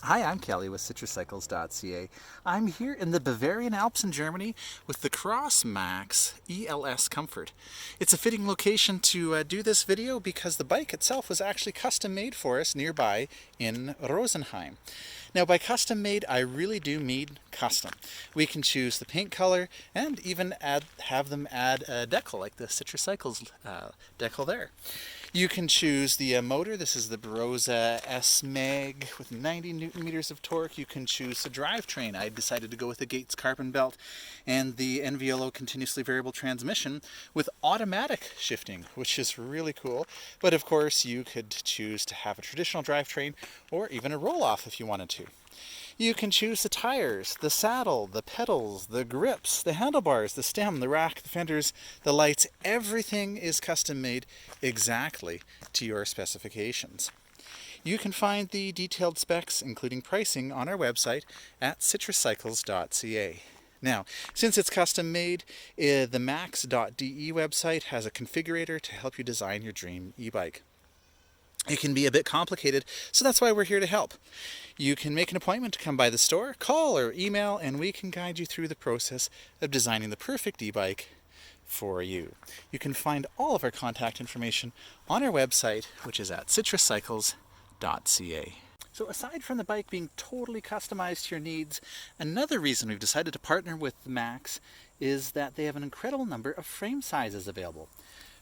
Hi, I'm Kelly with CitrusCycles.ca. I'm here in the Bavarian Alps in Germany with the CrossMaxx ELS Comfort. It's a fitting location to do this video because the bike itself was actually custom made for us nearby in Rosenheim. Now, by custom made, I really do mean custom. We can choose the paint color and even have them add a decal like the Citrus Cycles decal there. You can choose the motor. This is the Barossa S Mag with 90 Newton meters of torque. You can choose the drivetrain. I decided to go with the Gates carbon belt and the NVLO continuously variable transmission with automatic shifting, which is really cool. But of course, you could choose to have a traditional drivetrain or even a roll-off if you wanted to. You can choose the tires, the saddle, the pedals, the grips, the handlebars, the stem, the rack, the fenders, the lights. Everything is custom made exactly to your specifications. You can find the detailed specs, including pricing, on our website at citruscycles.ca. Now, since it's custom made, the Maxx.de website has a configurator to help you design your dream e-bike. It can be a bit complicated, so that's why we're here to help. You can make an appointment to come by the store, call or email, and we can guide you through the process of designing the perfect e-bike for you. You can find all of our contact information on our website, which is at citruscycles.ca. So aside from the bike being totally customized to your needs, another reason we've decided to partner with Maxx is that they have an incredible number of frame sizes available.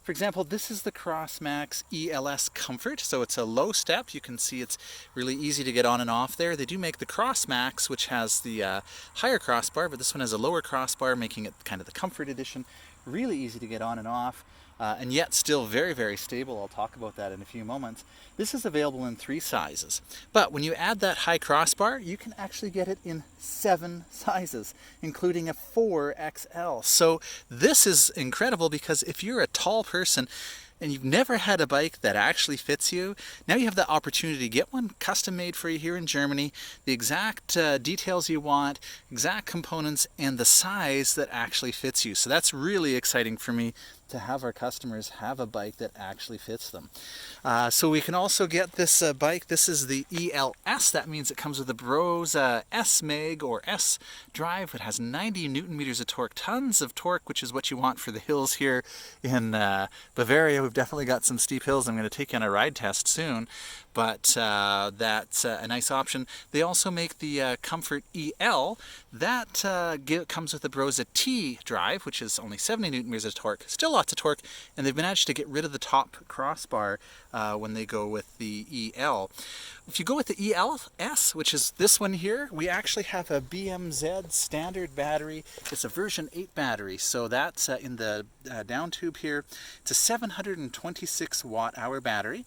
For example, this is the CrossMaxx ELS Comfort, so it's a low step. You can see it's really easy to get on and off there. They do make the CrossMaxx, which has the higher crossbar, but this one has a lower crossbar, making it kind of the Comfort edition. Really easy to get on and off, and yet still very, very stable. I'll talk about that in a few moments. This is available in 3 sizes, but when you add that high crossbar, you can actually get it in 7 sizes, including a 4XL. So this is incredible because if you're a tall person and you've never had a bike that actually fits you, now you have the opportunity to get one custom made for you here in Germany, the exact details you want, exact components, and the size that actually fits you. So that's really exciting for me to have our customers have a bike that actually fits them. So we can also get this bike. This is the ELS. That means it comes with the Barossa S Mag or S drive. It has 90 Newton meters of torque, tons of torque, which is what you want for the hills here in Bavaria. We've definitely got some steep hills. I'm going to take you on a ride test soon, but that's a nice option. They also make the Comfort EL. That comes with the Barossa T drive, which is only 70 Newton meters of torque. Still lots of torque, and they've managed to get rid of the top crossbar when they go with the EL. If you go with the ELS, which is this one here, we actually have a BMZ standard battery. It's a version 8 battery, so that's in the down tube here. It's a 726 watt-hour battery.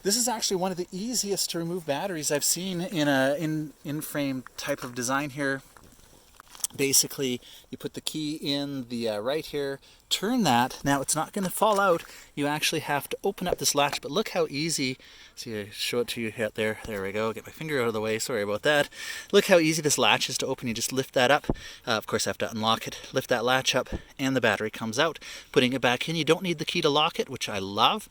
This is actually one of the easiest to remove batteries I've seen in a in-frame type of design here. Basically, you put the key in the right here, turn that. Now, it's not going to fall out. You actually have to open up this latch, but look how easy. See, I show it to you here. There we go. Get my finger out of the way. Sorry about that. Look how easy this latch is to open. You just lift that up. Of course, I have to unlock it. Lift that latch up, and the battery comes out. Putting it back in, you don't need the key to lock it, which I love.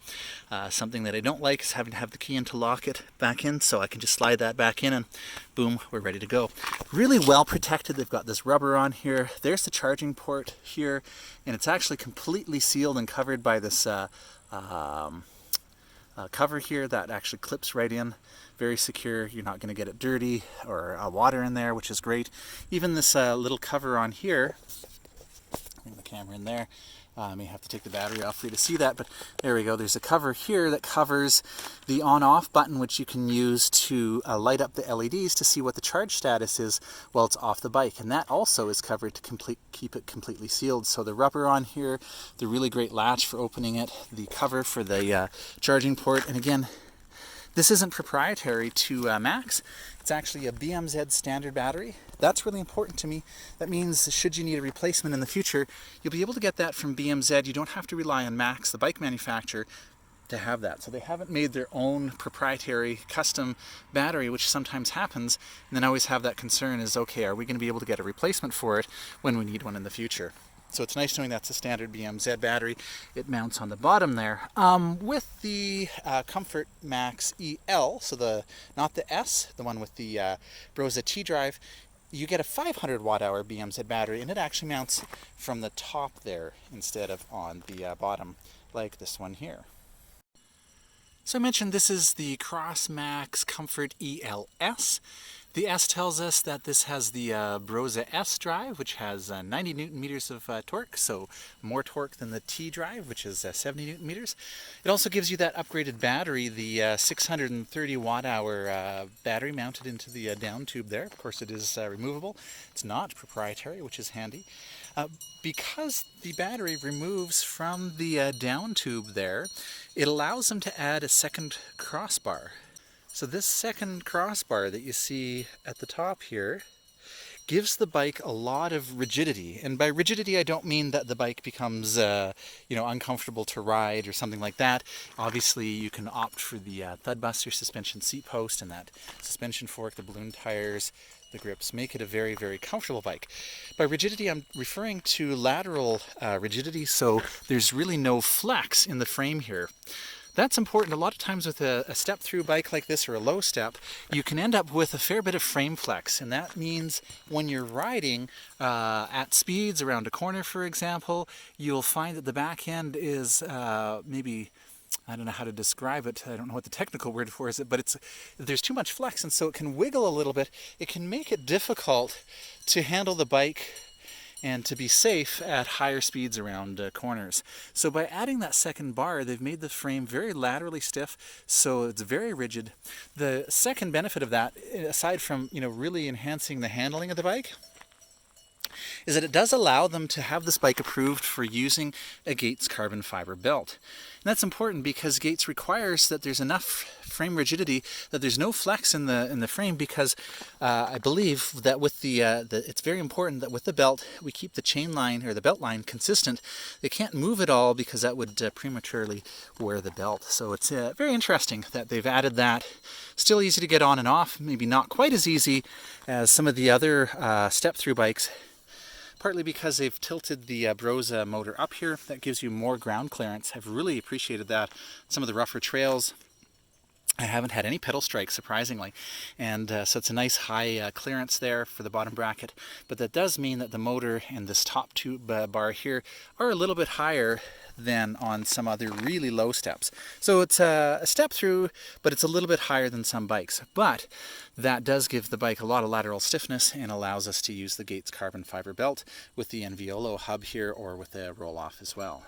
Something that I don't like is having to have the key in to lock it back in, so I can just slide that back in, and boom, we're ready to go. Really well protected. They've got this rubber on here. There's the charging port here, and it's actually completely sealed and covered by this cover here that actually clips right in. Very secure. You're not going to get it dirty or water in there, which is great. Even this little cover on here, bring the camera in there. I may have to take the battery off for you to see that, but there we go. There's a cover here that covers the on-off button, which you can use to light up the LEDs to see what the charge status is while it's off the bike. And that also is covered to keep it completely sealed. So the rubber on here, the really great latch for opening it, the cover for the charging port, and again, this isn't proprietary to Maxx. It's actually a BMZ standard battery. That's really important to me. That means should you need a replacement in the future, you'll be able to get that from BMZ. You don't have to rely on Maxx, the bike manufacturer, to have that. So they haven't made their own proprietary custom battery, which sometimes happens, and then I always have that concern is, okay, are we going to be able to get a replacement for it when we need one in the future? So it's nice knowing that's a standard BMZ battery. It mounts on the bottom there. With the Comfort Maxx EL, so not the S, the one with the Brose T drive, you get a 500 watt hour BMZ battery, and it actually mounts from the top there instead of on the bottom like this one here. So I mentioned this is the CrossMaxx Comfort ELS. The S tells us that this has the Brose S drive, which has 90 Newton meters of torque, so more torque than the T drive, which is 70 Newton meters. It also gives you that upgraded battery, the 630 watt hour battery mounted into the down tube there. Of course, it is removable. It's not proprietary, which is handy. Because the battery removes from the down tube there, it allows them to add a second crossbar. So this second crossbar that you see at the top here gives the bike a lot of rigidity. And by rigidity, I don't mean that the bike becomes, uncomfortable to ride or something like that. Obviously, you can opt for the Thudbuster suspension seat post and that suspension fork, the balloon tires, the grips make it a very, very comfortable bike. By rigidity, I'm referring to lateral rigidity, so there's really no flex in the frame here. That's important. A lot of times with a step-through bike like this or a low step, you can end up with a fair bit of frame flex, and that means when you're riding at speeds around a corner, for example, you'll find that the back end is maybe, I don't know how to describe it, I don't know what the technical word for it is, but there's too much flex, and so it can wiggle a little bit. It can make it difficult to handle the bike and to be safe at higher speeds around corners. So by adding that second bar, they've made the frame very laterally stiff, so it's very rigid. The second benefit of that, aside from really enhancing the handling of the bike, is that it does allow them to have this bike approved for using a Gates carbon fiber belt. And that's important because Gates requires that there's enough frame rigidity, that there's no flex in the frame, because I believe that with it's very important that with the belt we keep the chain line or the belt line consistent. They can't move it all because that would prematurely wear the belt. So it's very interesting that they've added that. Still easy to get on and off, maybe not quite as easy as some of the other step-through bikes, partly because they've tilted the Brose motor up here. That gives you more ground clearance. I've really appreciated that. Some of the rougher trails, I haven't had any pedal strikes, surprisingly, and so it's a nice high clearance there for the bottom bracket. But that does mean that the motor and this top tube bar here are a little bit higher than on some other really low steps. So it's a step through, but it's a little bit higher than some bikes. But that does give the bike a lot of lateral stiffness and allows us to use the Gates carbon fiber belt with the Enviolo hub here or with a roll-off as well.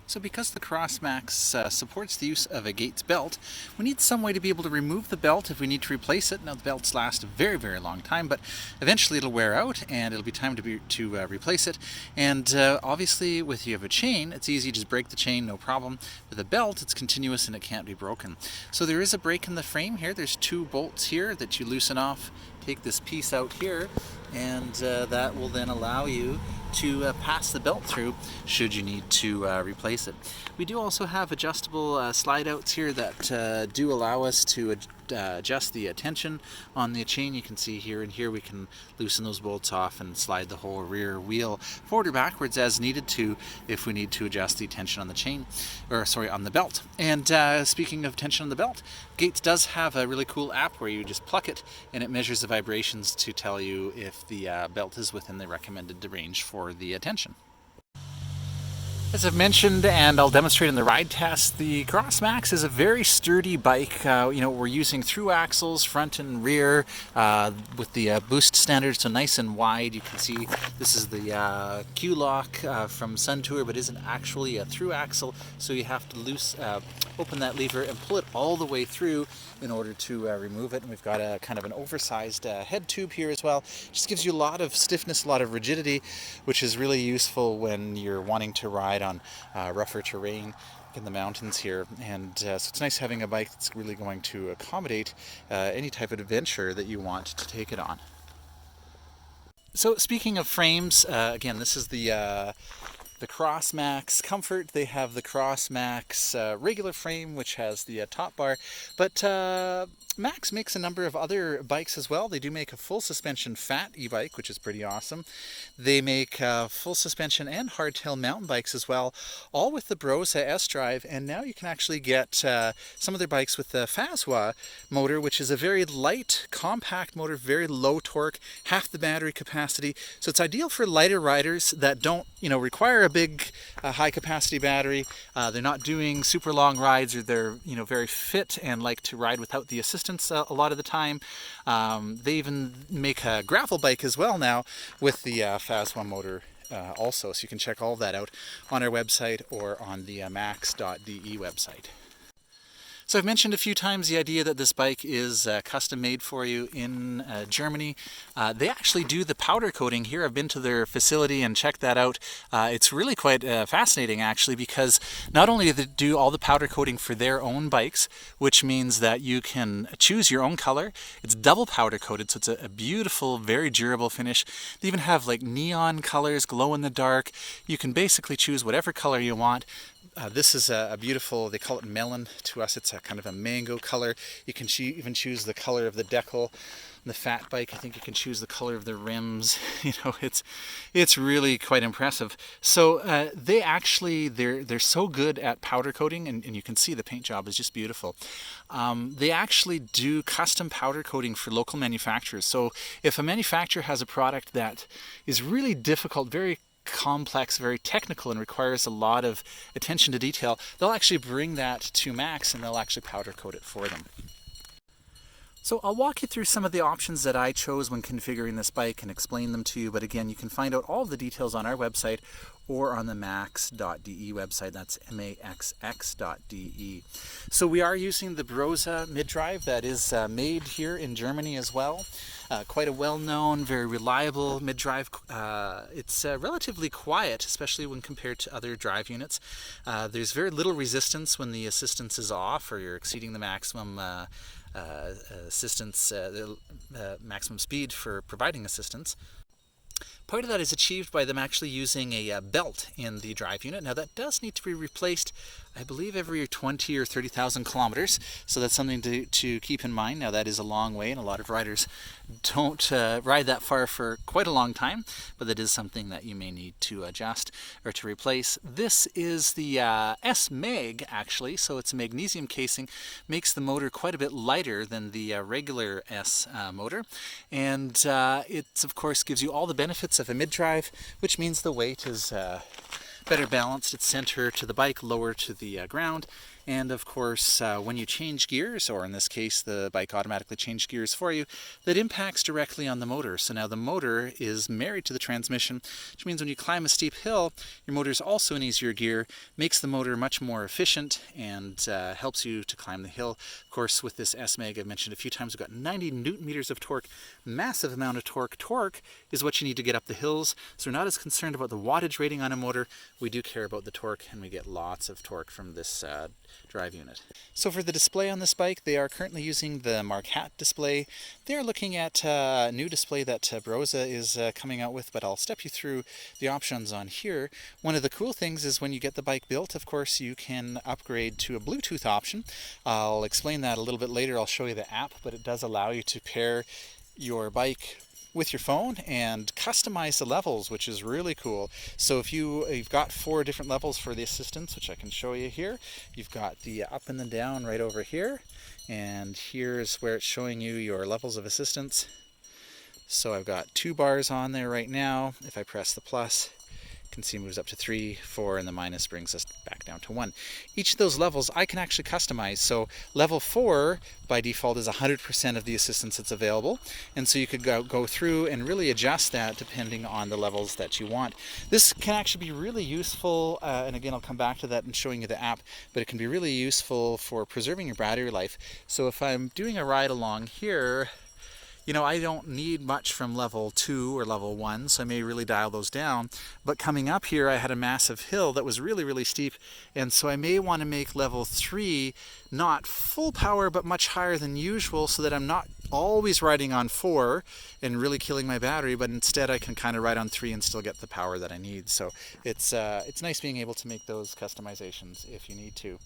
So because the CrossMaxx supports the use of a Gates belt, we need some way to be able to remove the belt if we need to replace it. Now the belts last a very, very long time, but eventually it'll wear out and it'll be time to replace it. And obviously if you have a chain, it's easy, just break the chain, no problem. With a belt, it's continuous and it can't be broken. So there is a break in the frame here. There's two bolts here that you loosen off. Take this piece out here, and that will then allow you to pass the belt through should you need to replace it. We do also have adjustable slide outs here that do allow us to adjust the tension on the chain. You can see here and here we can loosen those bolts off and slide the whole rear wheel forward or backwards as needed to if we need to adjust the tension on the chain, or sorry, on the belt. And speaking of tension on the belt, Gates does have a really cool app where you just pluck it and it measures the vibrations to tell you if the belt is within the recommended range for the tension. As I've mentioned, and I'll demonstrate in the ride test, the CrossMaxx is a very sturdy bike. We're using through axles, front and rear, with the boost standard, so nice and wide. You can see this is the Q-Lock from Suntour, but isn't actually a through axle, so you have to open that lever and pull it all the way through in order to remove it. And we've got a kind of an oversized head tube here as well. Just gives you a lot of stiffness, a lot of rigidity, which is really useful when you're wanting to ride on rougher terrain in the mountains here. And so it's nice having a bike that's really going to accommodate any type of adventure that you want to take it on. So speaking of frames, again, this is the CrossMaxx Comfort. They have the CrossMaxx regular frame, which has the top bar, but Maxx makes a number of other bikes as well. They do make a full suspension fat e-bike, which is pretty awesome. They make full suspension and hardtail mountain bikes as well, all with the Broza S-Drive. And now you can actually get some of their bikes with the Fazwa motor, which is a very light, compact motor, very low torque, half the battery capacity. So it's ideal for lighter riders that don't, require a big, high capacity battery. They're not doing super long rides, or they're, very fit and like to ride without the assistance a lot of the time. They even make a gravel bike as well now with the Fazwa motor also. So you can check all of that out on our website or on the maxx.de website. So I've mentioned a few times the idea that this bike is custom made for you in Germany. They actually do the powder coating here. I've been to their facility and checked that out. It's really quite fascinating actually, because not only do they do all the powder coating for their own bikes, which means that you can choose your own color. It's double powder coated, so it's a beautiful, very durable finish. They even have like neon colors, glow in the dark. You can basically choose whatever color you want. This is a beautiful, they call it melon. To us it's a kind of a mango color. You can even choose the color of the decal. On the fat bike, I think you can choose the color of the rims. It's really quite impressive. So they're so good at powder coating, and you can see the paint job is just beautiful. They actually do custom powder coating for local manufacturers. So if a manufacturer has a product that is really difficult, very complex, very technical, and requires a lot of attention to detail, they'll actually bring that to Maxx and they'll actually powder coat it for them. So I'll walk you through some of the options that I chose when configuring this bike and explain them to you, but again, you can find out all of the details on our website or on the maxx.de website. That's maxx.de. So we are using the Broza mid-drive that is made here in Germany as well. Quite a well-known, very reliable mid-drive. It's relatively quiet, especially when compared to other drive units. There's very little resistance when the assistance is off or you're exceeding the maximum assistance, maximum speed for providing assistance. Part of that is achieved by them actually using a belt in the drive unit. Now that does need to be replaced, I believe, every 20 or 30,000 kilometers. So that's something to keep in mind. Now that is a long way, and a lot of riders don't ride that far for quite a long time, but that is something that you may need to adjust or to replace. This is the S-Mag actually, so it's a magnesium casing, makes the motor quite a bit lighter than the regular S motor, and it of course gives you all the benefits of a mid-drive, which means the weight is better balanced. It's center to the bike, lower to the ground. And of course, when you change gears, or in this case, the bike automatically changes gears for you, that impacts directly on the motor. So now the motor is married to the transmission, which means when you climb a steep hill, your motor is also in easier gear, makes the motor much more efficient, and helps you to climb the hill. Of course, with this S-Mag, I've mentioned a few times, we've got 90 Newton meters of torque, massive amount of torque. Torque is what you need to get up the hills, so we're not as concerned about the wattage rating on a motor. We do care about the torque, and we get lots of torque from this drive unit. So for the display on this bike, they are currently using the Marquette display. They're looking at a new display that Broza is coming out with, but I'll step you through the options on here. One of the cool things is when you get the bike built, of course, you can upgrade to a Bluetooth option. I'll explain that a little bit later. I'll show you the app, but it does allow you to pair your bike with your phone and customize the levels, which is really cool. So if you've got 4 different levels for the assistance, which I can show you here. You've got the up and the down right over here, and here's where it's showing you your levels of assistance. So I've got 2 bars on there right now. If I press the plus, you can see it moves up to 3, 4, and the minus brings us back down to 1. Each of those levels I can actually customize. So level 4 by default is 100% of the assistance that's available, and so you could go through and really adjust that depending on the levels that you want. This can actually be really useful, and again I'll come back to that and showing you the app, but it can be really useful for preserving your battery life. So if I'm doing a ride along here, I don't need much from level 2 or level 1, so I may really dial those down. But coming up here, I had a massive hill that was really, really steep, and so I may want to make level 3 not full power, but much higher than usual, so that I'm not always riding on 4 and really killing my battery, but instead I can kind of ride on 3 and still get the power that I need. So it's nice being able to make those customizations if you need to.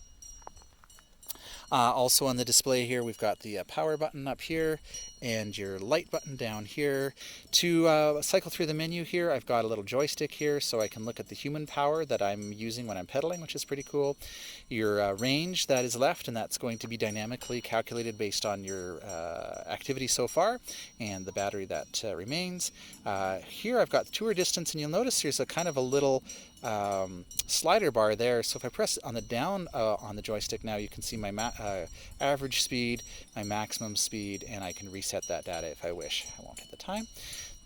Also on the display here, we've got the power button up here and your light button down here. To cycle through the menu here, I've got a little joystick here so I can look at the human power that I'm using when I'm pedaling, which is pretty cool. Your range that is left, and that's going to be dynamically calculated based on your activity so far and the battery that remains. Here I've got tour distance, and you'll notice there's a kind of a little slider bar there. So if I press on the down on the joystick now, you can see my average speed, my maximum speed, and I can reset that data if I wish. I won't at the time.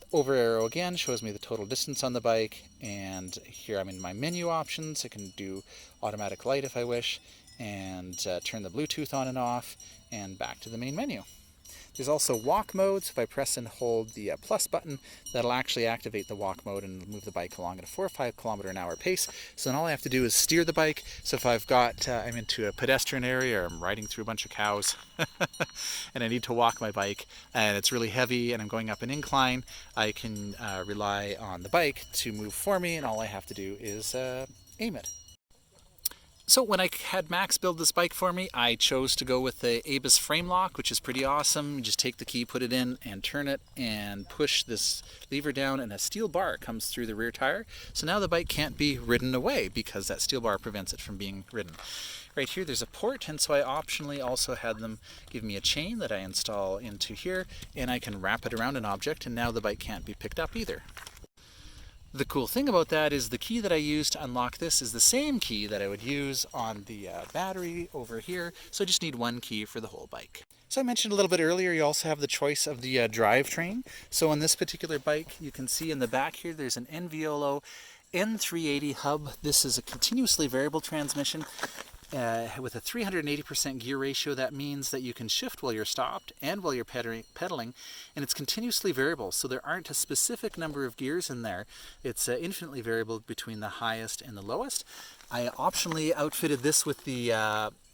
The over arrow again shows me the total distance on the bike, and here I'm in my menu options. I can do automatic light if I wish, and turn the Bluetooth on and off, and back to the main menu. There's also walk mode, so if I press and hold the plus button, that'll actually activate the walk mode and move the bike along at a 4 or 5 kilometer an hour pace. So then all I have to do is steer the bike. So if I've got, I'm into a pedestrian area, or I'm riding through a bunch of cows, and I need to walk my bike, and it's really heavy, and I'm going up an incline, I can rely on the bike to move for me, and all I have to do is aim it. So when I had Max build this bike for me, I chose to go with the ABUS frame lock, which is pretty awesome. You just take the key, put it in, and turn it, and push this lever down, and a steel bar comes through the rear tire. So now the bike can't be ridden away because that steel bar prevents it from being ridden. Right here there's a port, and so I optionally also had them give me a chain that I install into here, and I can wrap it around an object, and now the bike can't be picked up either. The cool thing about that is the key that I use to unlock this is the same key that I would use on the battery over here, so I just need one key for the whole bike. So I mentioned a little bit earlier, you also have the choice of the drivetrain. So on this particular bike, you can see in the back here, there's an Enviolo N380 hub. This is a continuously variable transmission. With a 380% gear ratio. That means that you can shift while you're stopped and while you're pedaling, and it's continuously variable, so there aren't a specific number of gears in there. It's infinitely variable between the highest and the lowest. I optionally outfitted this with the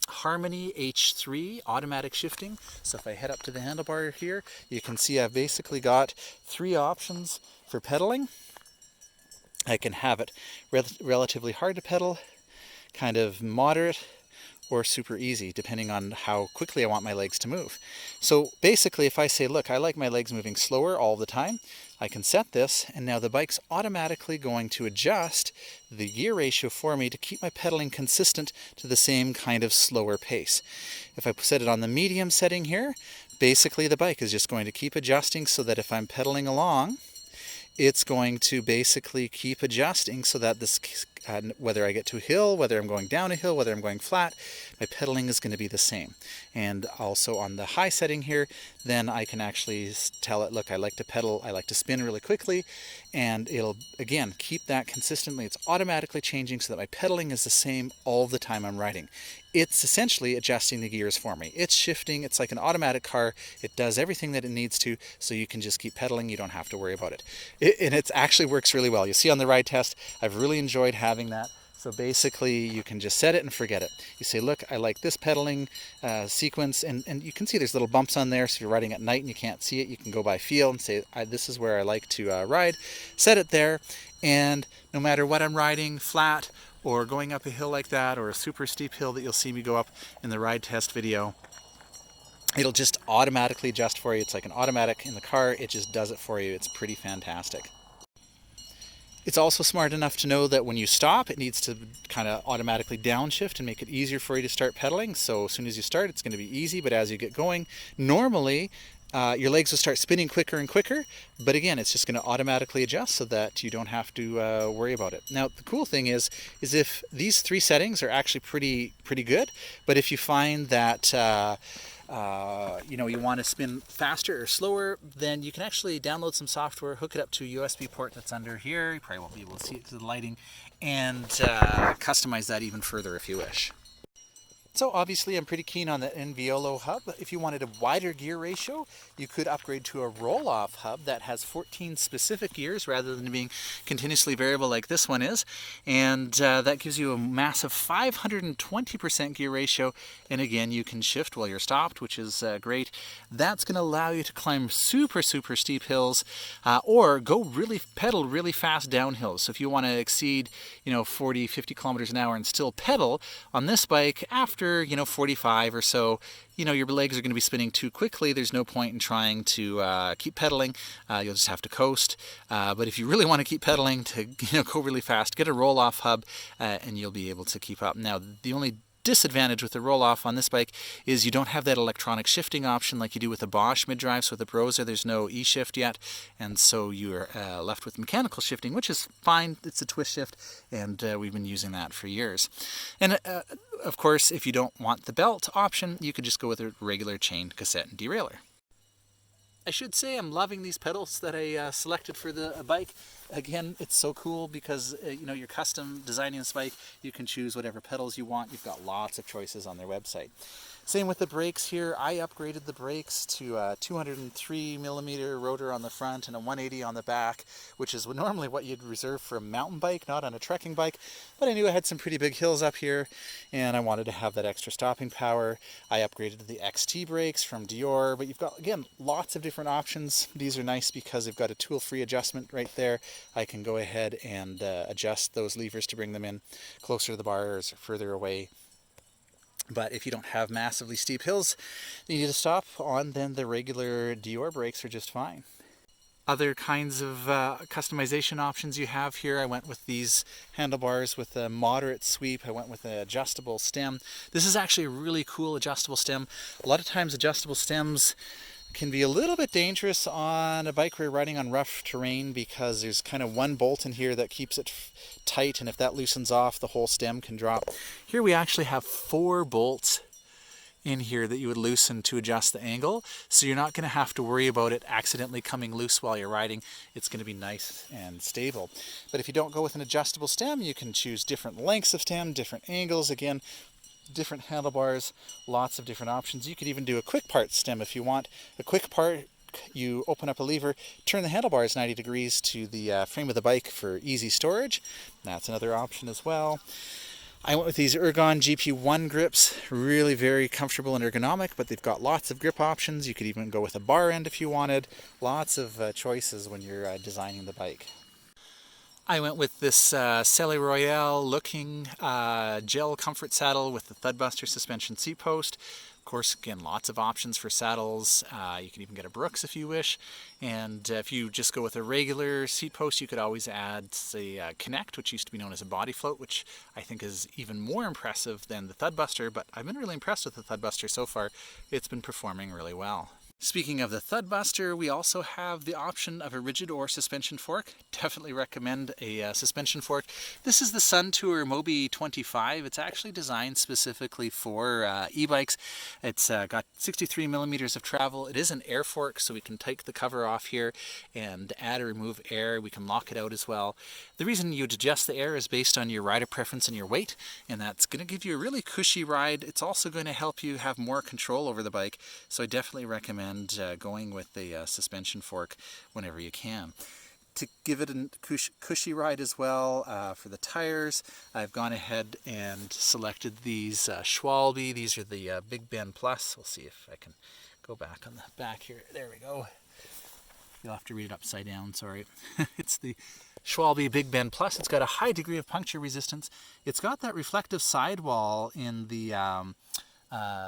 Harmony H3 automatic shifting. So if I head up to the handlebar here, you can see I've basically got 3 options for pedaling. I can have it relatively hard to pedal, kind of moderate, or super easy, depending on how quickly I want my legs to move. So basically, if I say, look, I like my legs moving slower all the time, I can set this, and now the bike's automatically going to adjust the gear ratio for me to keep my pedaling consistent to the same kind of slower pace. If I set it on the medium setting here, basically the bike is just going to keep adjusting so that if I'm pedaling along, it's going to basically keep adjusting so that this, whether I get to a hill, whether I'm going down a hill, whether I'm going flat, my pedaling is going to be the same. And also on the high setting here, then I can actually tell it, look, I like to pedal, I like to spin really quickly, and it'll, again, keep that consistently. It's automatically changing so that my pedaling is the same all the time I'm riding. It's essentially adjusting the gears for me. It's shifting, it's like an automatic car. It does everything that it needs to, so you can just keep pedaling, you don't have to worry about it. And it actually works really well. You see on the ride test, I've really enjoyed having that. So basically, you can just set it and forget it. You say, look, I like this pedaling sequence, and you can see there's little bumps on there, so if you're riding at night and you can't see it, you can go by feel and say, this is where I like to ride. Set it there, and no matter what I'm riding, flat, or going up a hill like that, or a super steep hill that you'll see me go up in the ride test video, it'll just automatically adjust for you. It's like an automatic in the car. It just does it for you. It's pretty fantastic. It's also smart enough to know that when you stop, it needs to kind of automatically downshift and make it easier for you to start pedaling. So as soon as you start, it's going to be easy, but as you get going, normally your legs will start spinning quicker and quicker, but again, it's just going to automatically adjust so that you don't have to worry about it. Now, the cool thing is if these 3 settings are actually pretty good, but if you find that you want to spin faster or slower, then you can actually download some software, hook it up to a USB port that's under here. You probably won't be able to see it to the lighting, and customize that even further if you wish. So obviously I'm pretty keen on the Enviolo hub. If you wanted a wider gear ratio, you could upgrade to a roll-off hub that has 14 specific gears rather than being continuously variable like this one is. And that gives you a massive 520% gear ratio. And again, you can shift while you're stopped, which is great. That's going to allow you to climb super steep hills or pedal really fast downhills. So if you want to exceed 40-50 kilometers an hour and still pedal on this bike, after under, 45 or so, your legs are going to be spinning too quickly. There's no point in trying to keep pedaling. You'll just have to coast. But if you really want to keep pedaling to, go really fast, get a roll-off hub, and you'll be able to keep up. Now, the only disadvantage with the roll-off on this bike is you don't have that electronic shifting option like you do with the Bosch mid-drive. So with the Broza, there's no e-shift yet, and so you're left with mechanical shifting, which is fine. It's a twist shift, and we've been using that for years. And of course, if you don't want the belt option, you could just go with a regular chain cassette and derailleur. I should say I'm loving these pedals that I selected for the bike. Again, it's so cool because you're custom designing this bike. You can choose whatever pedals you want. You've got lots of choices on their website. Same with the brakes here. I upgraded the brakes to a 203 millimeter rotor on the front and a 180 on the back, which is normally what you'd reserve for a mountain bike, not on a trekking bike. But I knew I had some pretty big hills up here, and I wanted to have that extra stopping power. I upgraded the XT brakes from Dior, but you've got, again, lots of different options. These are nice because they've got a tool-free adjustment right there. I can go ahead and adjust those levers to bring them in closer to the bars or further away. But if you don't have massively steep hills that you need to stop on, then the regular Dior brakes are just fine. Other kinds of customization options you have here, I went with these handlebars with a moderate sweep. I went with an adjustable stem. This is actually a really cool adjustable stem. A lot of times adjustable stems can be a little bit dangerous on a bike where you're riding on rough terrain because there's kind of one bolt in here that keeps it tight, and if that loosens off, the whole stem can drop. Here we actually have 4 bolts in here that you would loosen to adjust the angle, so you're not going to have to worry about it accidentally coming loose while you're riding. It's going to be nice and stable. But if you don't go with an adjustable stem, you can choose different lengths of stem, different angles. Again, different handlebars, lots of different options. You could even do a quick part stem if you want. A quick part, you open up a lever, turn the handlebars 90 degrees to the frame of the bike for easy storage. That's another option as well. I went with these Ergon GP1 grips, really very comfortable and ergonomic, but they've got lots of grip options. You could even go with a bar end if you wanted. Lots of choices when you're designing the bike. I went with this Selle Royale looking gel comfort saddle with the Thudbuster suspension seat post. Of course, again, lots of options for saddles. You can even get a Brooks if you wish. And if you just go with a regular seat post, you could always add the Connect, which used to be known as a body float, which I think is even more impressive than the Thudbuster. But I've been really impressed with the Thudbuster so far. It's been performing really well. Speaking of the Thudbuster, we also have the option of a rigid or suspension fork. Definitely recommend a suspension fork. This is the Sun Tour Mobi 25. It's actually designed specifically for e-bikes. It's got 63 millimeters of travel. It is an air fork, so we can take the cover off here and add or remove air. We can lock it out as well. The reason you adjust the air is based on your rider preference and your weight, and that's going to give you a really cushy ride. It's also going to help you have more control over the bike, so I definitely recommend going with the suspension fork whenever you can. To give it a cushy ride as well, for the tires, I've gone ahead and selected these Schwalbe. These are the Big Ben Plus. We'll see if I can go back on the back here. There we go. You'll have to read it upside down, sorry. It's the Schwalbe Big Ben Plus. It's got a high degree of puncture resistance. It's got that reflective sidewall in the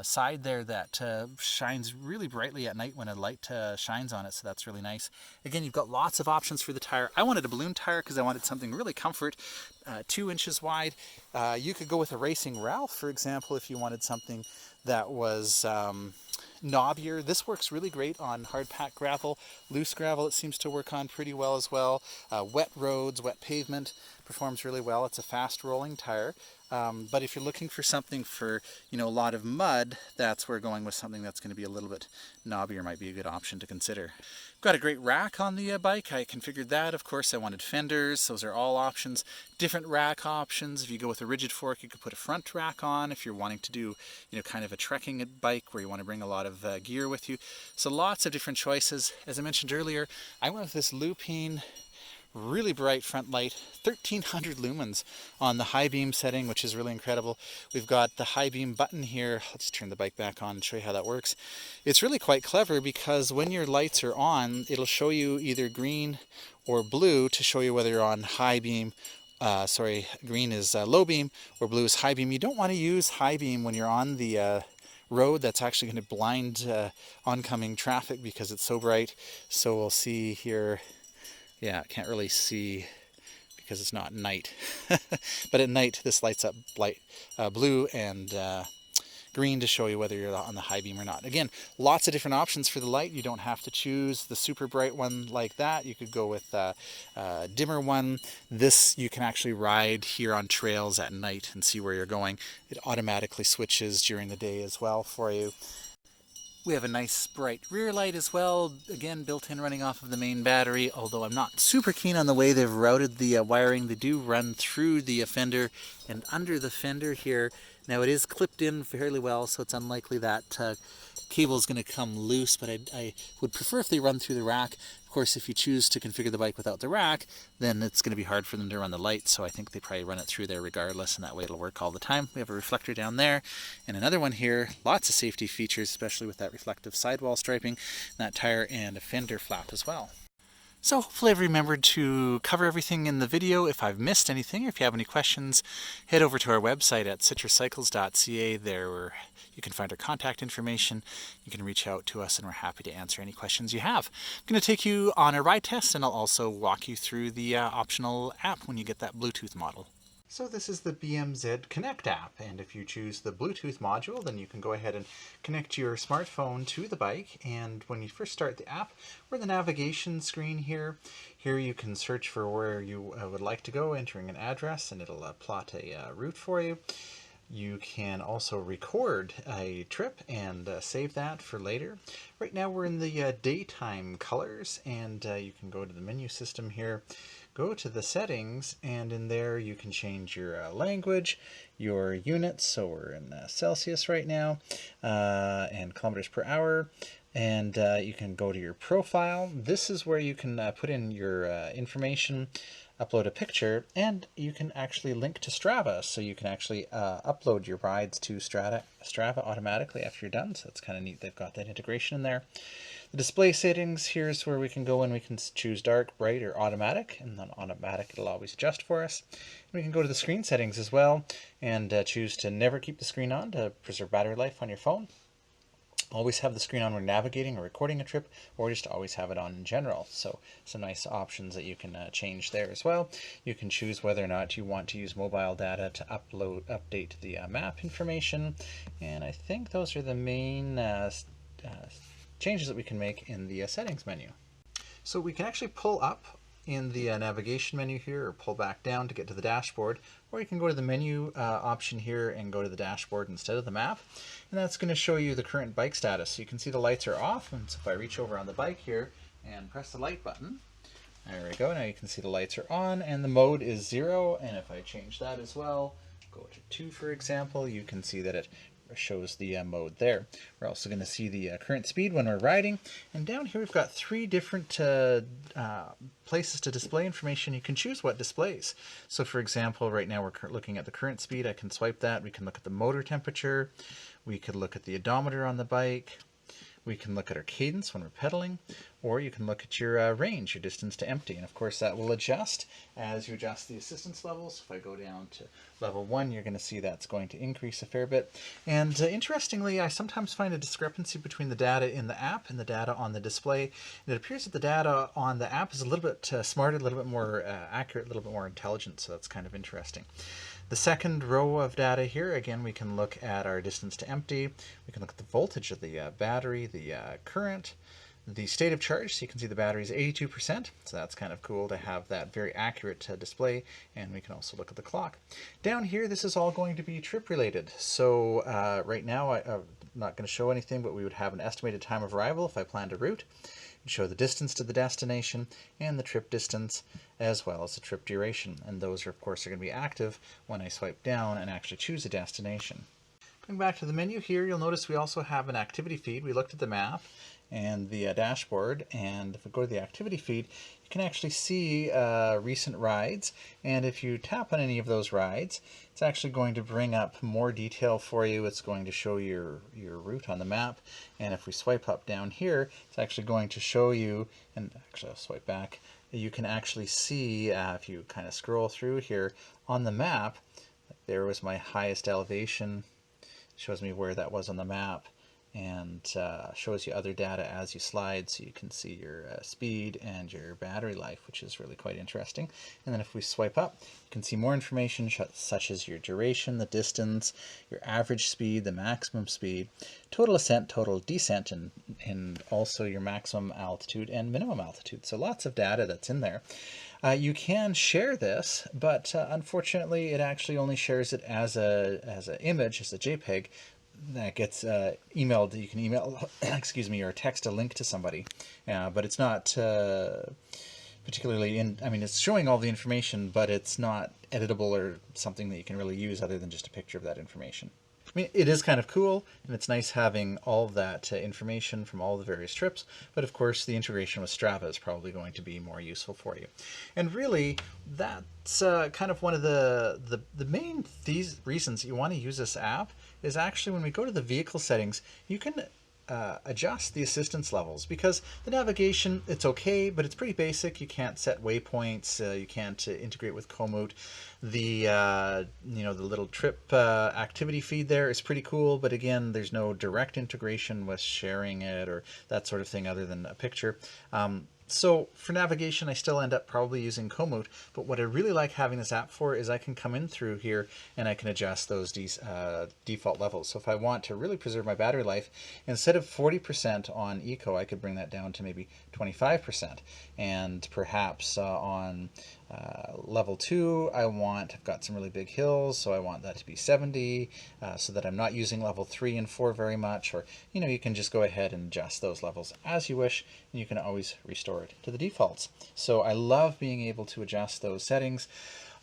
side there that shines really brightly at night when a light shines on it, so that's really nice. Again, you've got lots of options for the tire. I wanted a balloon tire because I wanted something really comfort, 2 inches wide. You could go with a Racing Ralph, for example, if you wanted something that was knobbier. This works really great on hard packed gravel. Loose gravel it seems to work on pretty well as well. Wet roads, wet pavement performs really well. It's a fast rolling tire. But if you're looking for something for, a lot of mud, that's where going with something that's going to be a little bit knobbier might be a good option to consider. Got a great rack on the bike. I configured that. Of course, I wanted fenders. Those are all options. Different rack options. If you go with a rigid fork, you could put a front rack on if you're wanting to do, kind of a trekking bike where you want to bring a lot of gear with you. So lots of different choices. As I mentioned earlier, I went with this Lupine really bright front light, 1300 lumens on the high beam setting, which is really incredible. We've got the high beam button here. I'll just turn the bike back on and show you how that works. It's really quite clever because when your lights are on, it'll show you either green or blue to show you whether you're on high beam, green is low beam, or blue is high beam. You don't want to use high beam when you're on the road. That's actually going to blind oncoming traffic because it's so bright. So we'll see here, yeah, I can't really see because it's not night. But at night this lights up blue and green to show you whether you're on the high beam or not. Again, lots of different options for the light. You don't have to choose the super bright one like that. You could go with a dimmer one. This you can actually ride here on trails at night and see where you're going. It automatically switches during the day as well for you. We have a nice bright rear light as well, again built in, running off of the main battery, although I'm not super keen on the way they've routed the wiring. They do run through the fender and under the fender here. Now it is clipped in fairly well, so it's unlikely that cable is going to come loose, but I would prefer if they run through the rack. Of course, if you choose to configure the bike without the rack, then it's going to be hard for them to run the lights, so I think they probably run it through there regardless, and that way it'll work all the time. We have a reflector down there, and another one here. Lots of safety features, especially with that reflective sidewall striping, that tire and a fender flap as well. So hopefully I've remembered to cover everything in the video. If I've missed anything, or if you have any questions, head over to our website at citruscycles.ca. There you can find our contact information. You can reach out to us and we're happy to answer any questions you have. I'm going to take you on a ride test, and I'll also walk you through the optional app when you get that Bluetooth model. So this is the MTB Connect App, and if you choose the Bluetooth module, then you can go ahead and connect your smartphone to the bike. And when you first start the app, we're in the navigation screen here. Here you can search for where you would like to go, entering an address, and it'll plot a route for you. You can also record a trip and save that for later. Right now we're in the daytime colors, and you can go to the menu system here, go to the settings, and in there you can change your language, your units, so we're in Celsius right now, and kilometers per hour. And you can go to your profile. This is where you can put in your information, upload a picture, and you can actually link to Strava. So you can actually upload your rides to Strava automatically after you're done. So it's kind of neat. They've got that integration in there. The display settings, here's where we can go and we can choose dark, bright, or automatic. And on automatic, it'll always adjust for us. And we can go to the screen settings as well and choose to never keep the screen on to preserve battery life on your phone. Always have the screen on when navigating or recording a trip, or just always have it on in general. So some nice options that you can change there as well. You can choose whether or not you want to use mobile data to update the map information. And I think those are the main changes that we can make in the settings menu. So we can actually pull up in the navigation menu here, or pull back down to get to the dashboard, or you can go to the menu option here and go to the dashboard instead of the map, and that's going to show you the current bike status. So you can see the lights are off, and so if I reach over on the bike here and press the light button, there we go, now you can see the lights are on and the mode is 0, and if I change that as well, go to 2 for example, you can see that it shows the mode there. We're also going to see the current speed when we're riding, and down here we've got 3 different places to display information. You can choose what displays. So for example, right now we're looking at the current speed. I can swipe that. We can look at the motor temperature, we could look at the odometer on the bike, we can look at our cadence when we're pedaling, or you can look at your range, your distance to empty. And of course that will adjust as you adjust the assistance levels. If I go down to level 1, you're going to see that's going to increase a fair bit. And interestingly, I sometimes find a discrepancy between the data in the app and the data on the display. And it appears that the data on the app is a little bit smarter, a little bit more accurate, a little bit more intelligent, so that's kind of interesting. The second row of data here, again, we can look at our distance to empty. We can look at the voltage of the battery, the current, the state of charge. So you can see the battery is 82%. So that's kind of cool to have that very accurate display. And we can also look at the clock. Down here, this is all going to be trip related. So right now, I'm not going to show anything, but we would have an estimated time of arrival if I planned a route. Show the distance to the destination and the trip distance, as well as the trip duration. And those are, of course, are going to be active when I swipe down and actually choose a destination. Going back to the menu here, you'll notice we also have an activity feed. We looked at the map and the dashboard, and if we go to the activity feed, you can actually see recent rides, and if you tap on any of those rides, it's actually going to bring up more detail for you. It's going to show your route on the map, and if we swipe up down here, it's actually going to show you, and actually I'll swipe back, you can actually see, if you kind of scroll through here on the map, there was my highest elevation. Shows me where that was on the map, and shows you other data as you slide, so you can see your speed and your battery life, which is really quite interesting. And then if we swipe up, you can see more information such as your duration, the distance, your average speed, the maximum speed, total ascent, total descent, and also your maximum altitude and minimum altitude. So lots of data that's in there. You can share this, but unfortunately it actually only shares it as an image, as a JPEG that gets emailed. You can email, excuse me, or text a link to somebody, but it's not particularly I mean, it's showing all the information, but it's not editable or something that you can really use other than just a picture of that information. I mean, it is kind of cool, and it's nice having all of that information from all the various trips, but of course the integration with Strava is probably going to be more useful for you. And really, that's kind of one of the main reasons you want to use this app is actually when we go to the vehicle settings, you can adjust the assistance levels, because the navigation, it's okay, but it's pretty basic. You can't set waypoints, you can't integrate with Komoot. The you know, the little trip activity feed there is pretty cool, but again, there's no direct integration with sharing it or that sort of thing other than a picture. So for navigation, I still end up probably using Komoot, but what I really like having this app for is I can come in through here and I can adjust those default levels. So if I want to really preserve my battery life, instead of 40% on Eco, I could bring that down to maybe 25%. And perhaps on level 2, I've got some really big hills, so I want that to be 70, so that I'm not using level 3 and 4 very much. Or, you know, you can just go ahead and adjust those levels as you wish, and you can always restore it to the defaults. So I love being able to adjust those settings.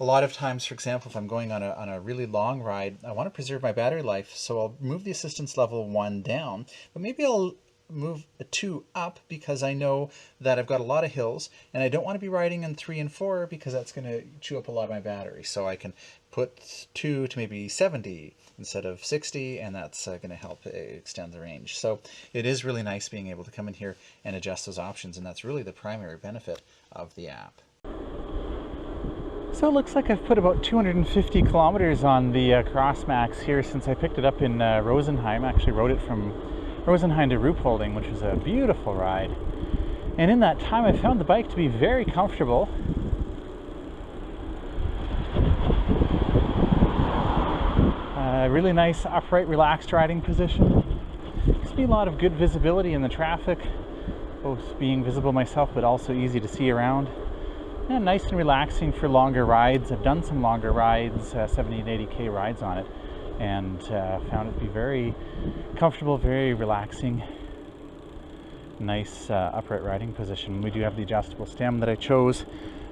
A lot of times, for example, if I'm going on a really long ride, I want to preserve my battery life, so I'll move the assistance level 1 down, but maybe I'll move a 2 up because I know that I've got a lot of hills and I don't want to be riding in 3 and 4 because that's going to chew up a lot of my battery. So I can put 2 to maybe 70 instead of 60, and that's going to help extend the range. So it is really nice being able to come in here and adjust those options, and that's really the primary benefit of the app. So it looks like I've put about 250 kilometers on the CrossMaxx here since I picked it up in Rosenheim. I actually rode it from Rosenheim to Ruhpolding, which was a beautiful ride. And in that time, I found the bike to be very comfortable. Really nice upright, relaxed riding position. Gives me a lot of good visibility in the traffic, both being visible myself, but also easy to see around. And nice and relaxing for longer rides. I've done some longer rides, 70 and 80K rides on it, and found it to be very comfortable, very relaxing. Nice upright riding position. We do have the adjustable stem that I chose.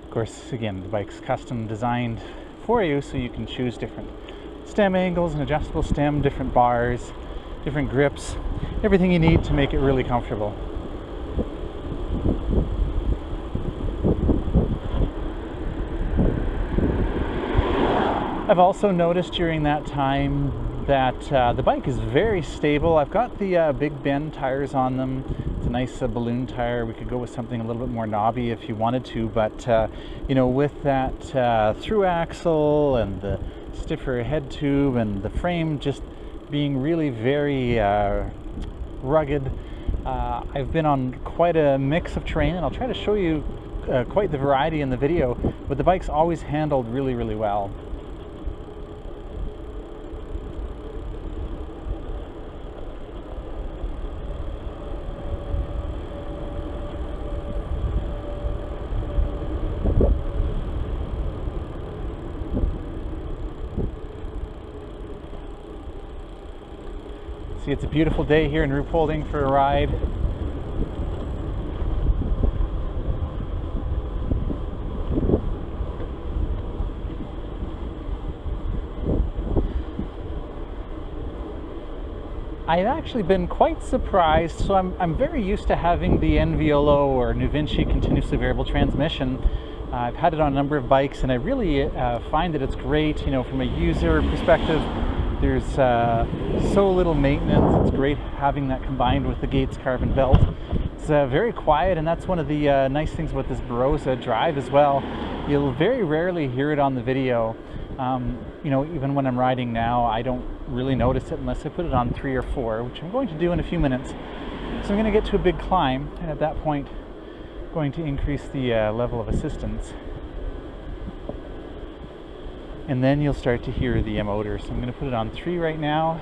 Of course, again, the bike's custom designed for you, so you can choose different stem angles, and adjustable stem, different bars, different grips, everything you need to make it really comfortable. I've also noticed during that time that the bike is very stable. I've got the Big Bend tires on them. It's a nice balloon tire. We could go with something a little bit more knobby if you wanted to, but you know, with that through axle and the stiffer head tube and the frame just being really very rugged, I've been on quite a mix of terrain, and I'll try to show you quite the variety in the video, but the bike's always handled really, really well. See, it's a beautiful day here in Ruhpolding for a ride. I've actually been quite surprised. So I'm very used to having the NVOLO or Nuvinci continuously variable transmission. I've had it on a number of bikes, and I really find that it's great, you know, from a user perspective. There's so little maintenance. It's great having that combined with the Gates carbon belt. very quiet, and that's one of the nice things about this Barossa drive as well. You'll very rarely hear it on the video. You know, even when I'm riding now, I don't really notice it unless I put it on 3 or 4, which I'm going to do in a few minutes. So I'm going to get to a big climb, and at that point going to increase the level of assistance, and then you'll start to hear the motor. So I'm going to put it on 3 right now.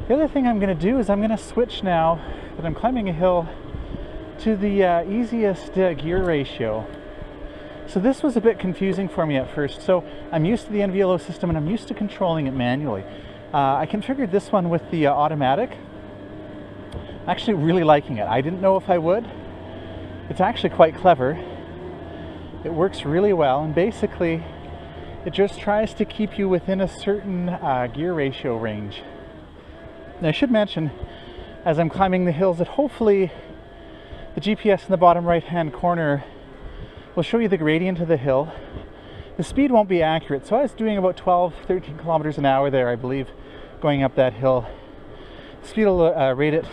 The other thing I'm going to do is I'm going to switch now that I'm climbing a hill to the easiest gear ratio. So this was a bit confusing for me at first. So I'm used to the NVLO system and I'm used to controlling it manually. I configured this one with the automatic. I'm actually really liking it. I didn't know if I would. It's actually quite clever. It works really well, and basically it just tries to keep you within a certain gear ratio range. Now I should mention, as I'm climbing the hills, that hopefully the GPS in the bottom right hand corner will show you the gradient of the hill. The speed won't be accurate, so I was doing about 12-13 kilometers an hour there, I believe, going up that hill. The speed will rate it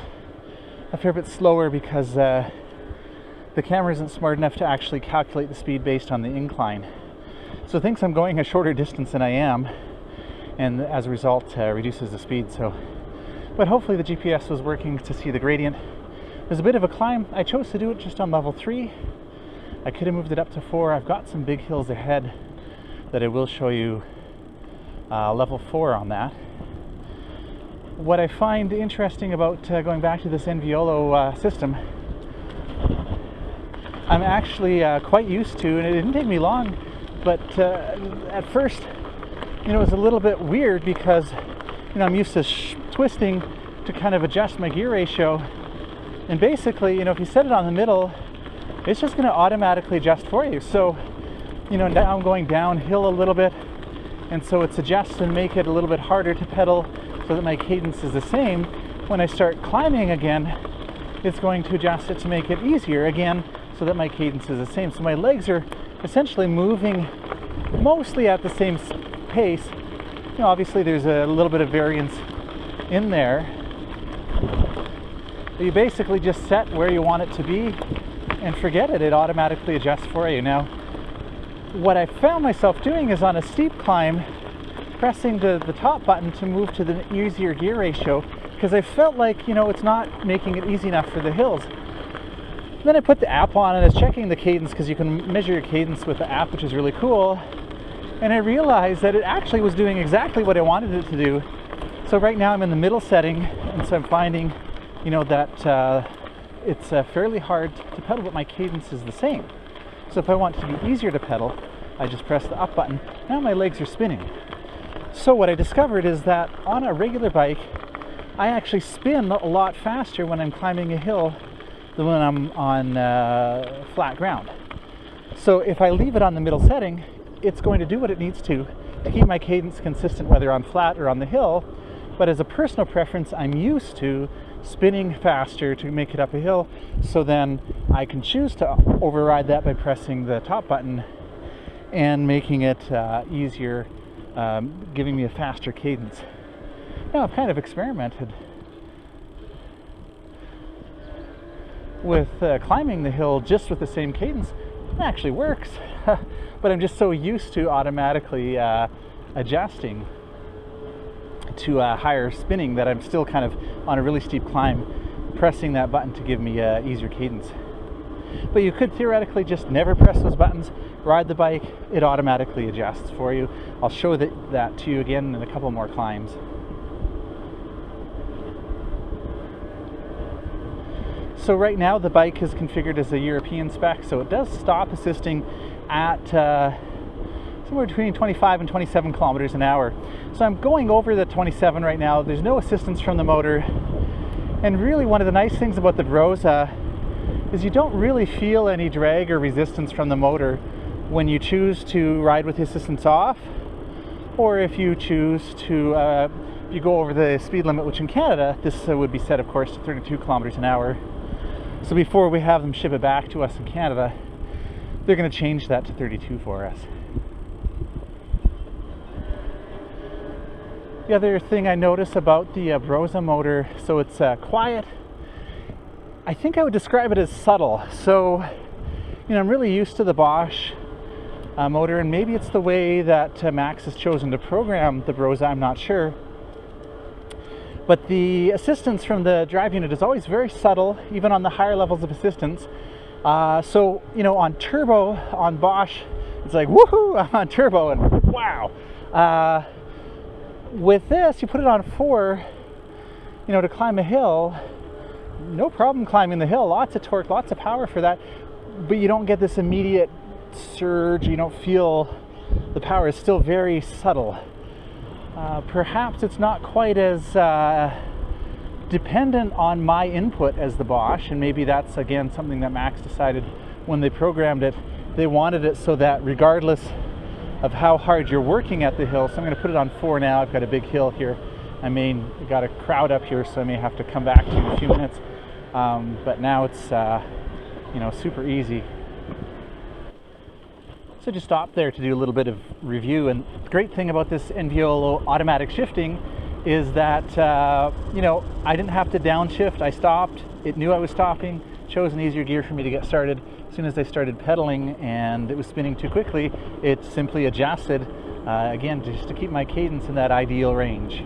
a fair bit slower because the camera isn't smart enough to actually calculate the speed based on the incline. So it thinks I'm going a shorter distance than I am, and as a result reduces the speed. But hopefully the GPS was working to see the gradient. There's a bit of a climb. I chose to do it just on level 3. I could have moved it up to 4. I've got some big hills ahead that I will show you level 4 on that. What I find interesting about going back to this NVLO system, I'm actually quite used to, and it didn't take me long, but at first, you know, it was a little bit weird because, you know, I'm used to twisting to kind of adjust my gear ratio, and basically, you know, if you set it on the middle, it's just going to automatically adjust for you. So, you know, now I'm going downhill a little bit, and so it suggests to make it a little bit harder to pedal so that my cadence is the same. When I start climbing again, it's going to adjust it to make it easier again so that my cadence is the same. So my legs are essentially moving mostly at the same pace. You know, obviously there's a little bit of variance in there. But you basically just set where you want it to be and forget it. It automatically adjusts for you. Now, what I found myself doing is on a steep climb, pressing the top button to move to the easier gear ratio, because I felt like, you know, it's not making it easy enough for the hills. Then I put the app on and I was checking the cadence, because you can measure your cadence with the app, which is really cool. And I realized that it actually was doing exactly what I wanted it to do. So right now I'm in the middle setting, and so I'm finding, you know, that it's fairly hard to pedal, but my cadence is the same. So if I want to be easier to pedal, I just press the up button. Now my legs are spinning. So what I discovered is that on a regular bike, I actually spin a lot faster when I'm climbing a hill than when I'm on flat ground. So if I leave it on the middle setting, it's going to do what it needs to keep my cadence consistent whether on flat or on the hill. But as a personal preference, I'm used to spinning faster to make it up a hill, so then I can choose to override that by pressing the top button and making it easier, giving me a faster cadence. Now I've kind of experimented with climbing the hill just with the same cadence. It actually works, but I'm just so used to automatically adjusting to higher spinning that I'm still kind of on a really steep climb pressing that button to give me easier cadence. But you could theoretically just never press those buttons, ride the bike, it automatically adjusts for you. I'll show that to you again in a couple more climbs. So right now the bike is configured as a European spec, so it does stop assisting at somewhere between 25 and 27 kilometers an hour. So I'm going over the 27 right now. There's no assistance from the motor. And really one of the nice things about the Barossa is you don't really feel any drag or resistance from the motor when you choose to ride with the assistance off, or if you choose to, if you go over the speed limit, which in Canada, this would be set of course to 32 kilometers an hour. So before we have them ship it back to us in Canada, they're going to change that to 32 for us. The other thing I notice about the Barossa motor, so it's quiet, I think I would describe it as subtle. So, I'm really used to the Bosch motor, and maybe it's the way that Maxx has chosen to program the Brose, I'm not sure. But the assistance from the drive unit is always very subtle, even on the higher levels of assistance. So, on turbo, on Bosch, it's like, woohoo, I'm on turbo, and wow. With this, you put it on 4, to climb a hill, no problem climbing the hill, lots of torque, lots of power for that, but you don't get this immediate surge, you don't feel the power. Is still very subtle. Perhaps it's not quite as dependent on my input as the Bosch, and maybe that's again something that Maxx decided when they programmed it. They wanted it so that regardless of how hard you're working at the hill, so I'm going to put it on 4 now. I've got a big hill here. I got a crowd up here, so I may have to come back to you in a few minutes. But now it's super easy. So just stop there to do a little bit of review. And the great thing about this NVOLO automatic shifting is that I didn't have to downshift. I stopped. It knew I was stopping. Chose an easier gear for me to get started. As soon as I started pedaling and it was spinning too quickly, it simply adjusted again just to keep my cadence in that ideal range.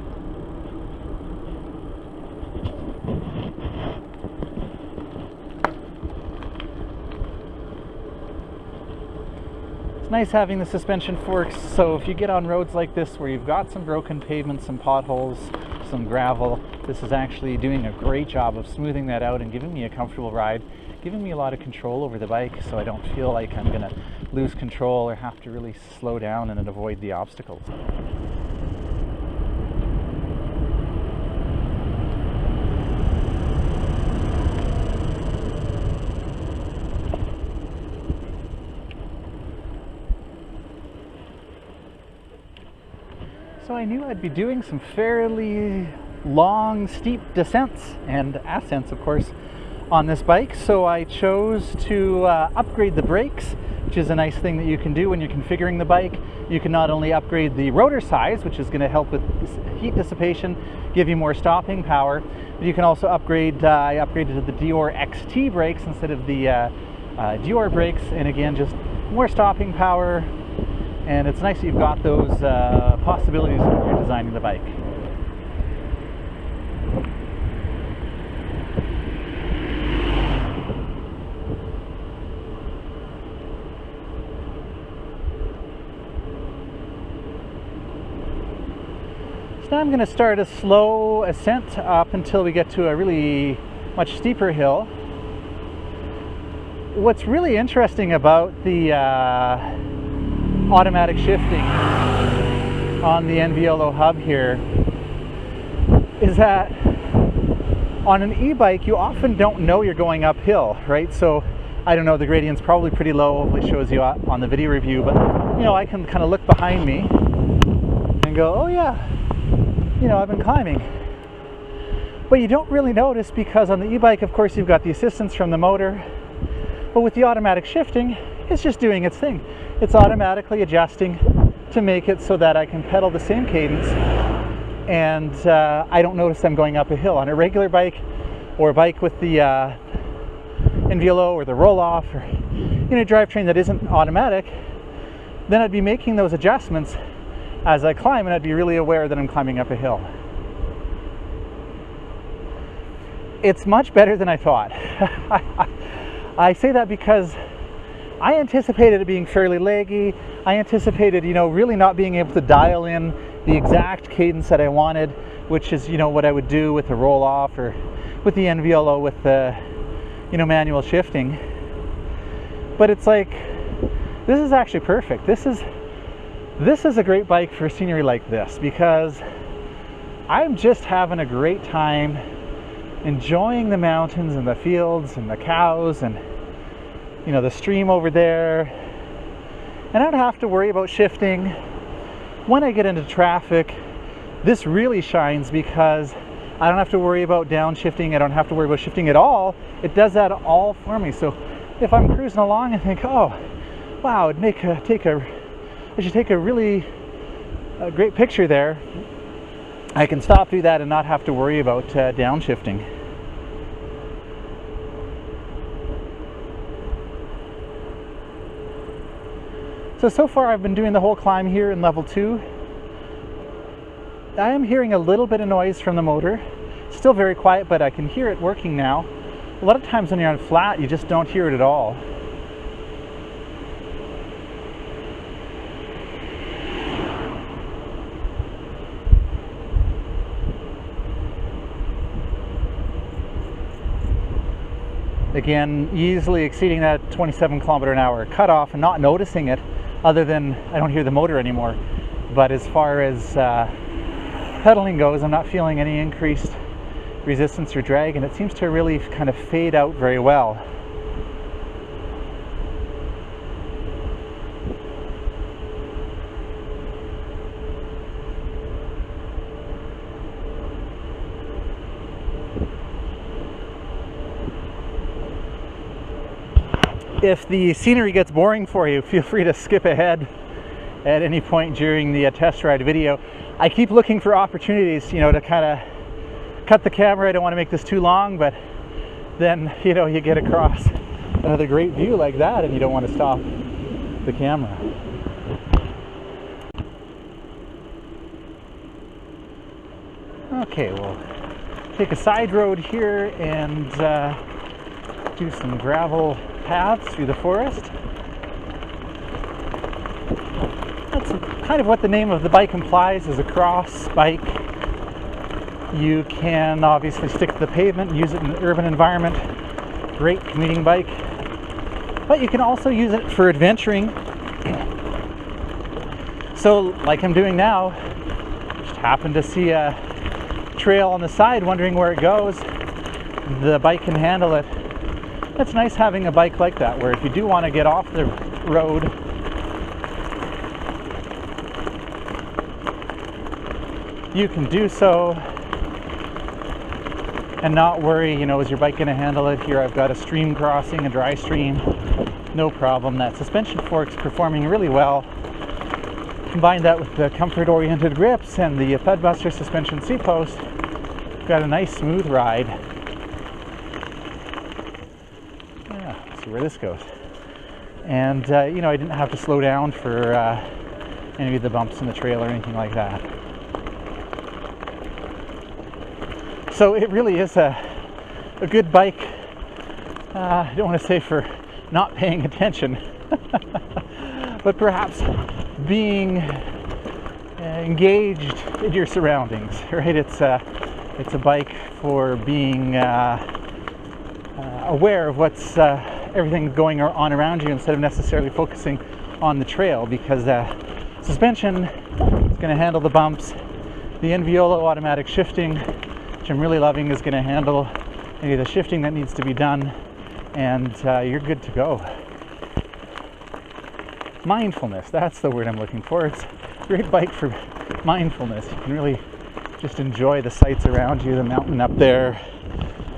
It's nice having the suspension forks, so if you get on roads like this where you've got some broken pavement, some potholes, some gravel, this is actually doing a great job of smoothing that out and giving me a comfortable ride, giving me a lot of control over the bike, so I don't feel like I'm going to lose control or have to really slow down and avoid the obstacles. So I knew I'd be doing some fairly long, steep descents and ascents, of course, on this bike. So I chose to upgrade the brakes, which is a nice thing that you can do when you're configuring the bike. You can not only upgrade the rotor size, which is going to help with heat dissipation, give you more stopping power, but you can also upgrade, I upgraded to the Dior XT brakes instead of the Dior brakes, and again, just more stopping power. And it's nice that you've got those possibilities when you're designing the bike. So now I'm going to start a slow ascent up until we get to a really much steeper hill. What's really interesting about the automatic shifting on the NVOLO hub here is that on an e-bike you often don't know you're going uphill, right? So I don't know, the gradient's probably pretty low, hopefully it shows you on the video review, but I can kind of look behind me and go, oh yeah, I've been climbing. But you don't really notice because on the e-bike, of course, you've got the assistance from the motor, but with the automatic shifting, it's just doing its thing. It's automatically adjusting to make it so that I can pedal the same cadence and I don't notice I'm going up a hill. On a regular bike or a bike with the NVOLO or the roll-off or a drivetrain that isn't automatic, then I'd be making those adjustments as I climb and I'd be really aware that I'm climbing up a hill. It's much better than I thought. I say that because I anticipated it being fairly laggy. I anticipated, really not being able to dial in the exact cadence that I wanted, which is, what I would do with the roll-off or with the NVOLO with the, manual shifting. But it's like, this is actually perfect. This is a great bike for scenery like this because I'm just having a great time enjoying the mountains and the fields and the cows and the stream over there, and I don't have to worry about shifting. When I get into traffic, this really shines because I don't have to worry about downshifting. I don't have to worry about shifting at all. It does that all for me. So if I'm cruising along and think, oh wow, I should take a really great picture there, I can stop, do that, and not have to worry about downshifting. So far I've been doing the whole climb here in level 2. I am hearing a little bit of noise from the motor. Still very quiet, but I can hear it working now. A lot of times when you're on flat, you just don't hear it at all. Again, easily exceeding that 27 km/h cutoff and not noticing it, other than I don't hear the motor anymore. But as far as pedaling goes, I'm not feeling any increased resistance or drag, and it seems to really kind of fade out very well. If the scenery gets boring for you, feel free to skip ahead at any point during the test ride video. I keep looking for opportunities, to kind of cut the camera. I don't want to make this too long, but then, you get across another great view like that and you don't want to stop the camera. Okay, we'll take a side road here and do some gravel paths through the forest. That's kind of what the name of the bike implies, is a cross bike. You can obviously stick to the pavement and use it in an urban environment. Great commuting bike. But you can also use it for adventuring. So, like I'm doing now, just happened to see a trail on the side, wondering where it goes. The bike can handle it. It's nice having a bike like that, where if you do want to get off the road, you can do so and not worry, is your bike going to handle it? Here I've got a stream crossing, a dry stream, no problem. That suspension fork's performing really well. Combine that with the comfort-oriented grips and the Thudbuster suspension seat post, got a nice smooth ride. Where this goes. And I didn't have to slow down for any of the bumps in the trail or anything like that. So it really is a good bike. I don't want to say for not paying attention, but perhaps being engaged in your surroundings, right? It's a bike for being aware of what's everything going on around you, instead of necessarily focusing on the trail, because suspension is going to handle the bumps. The Enviolo automatic shifting, which I'm really loving, is going to handle any of the shifting that needs to be done, and you're good to go. Mindfulness, that's the word I'm looking for. It's a great bike for mindfulness. You can really just enjoy the sights around you, the mountain up there,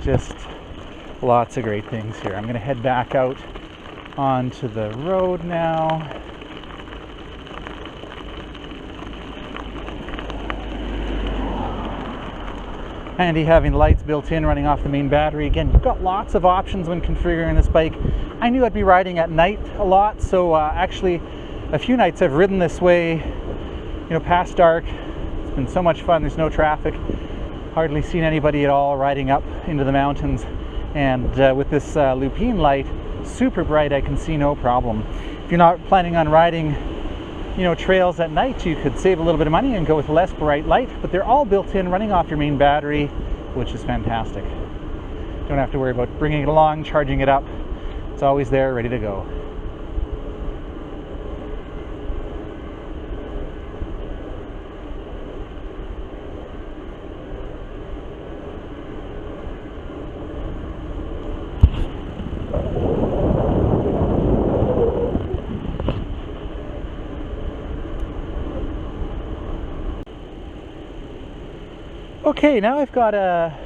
just lots of great things here. I'm going to head back out onto the road now. Handy having lights built in running off the main battery. Again, you've got lots of options when configuring this bike. I knew I'd be riding at night a lot, so actually a few nights I've ridden this way, past dark. It's been so much fun. There's no traffic. Hardly seen anybody at all riding up into the mountains. And with this lupine light, super bright, I can see no problem. If you're not planning on riding, trails at night, you could save a little bit of money and go with less bright light, but they're all built in, running off your main battery, which is fantastic. Don't have to worry about bringing it along, charging it up. It's always there, ready to go. Okay, now I've got a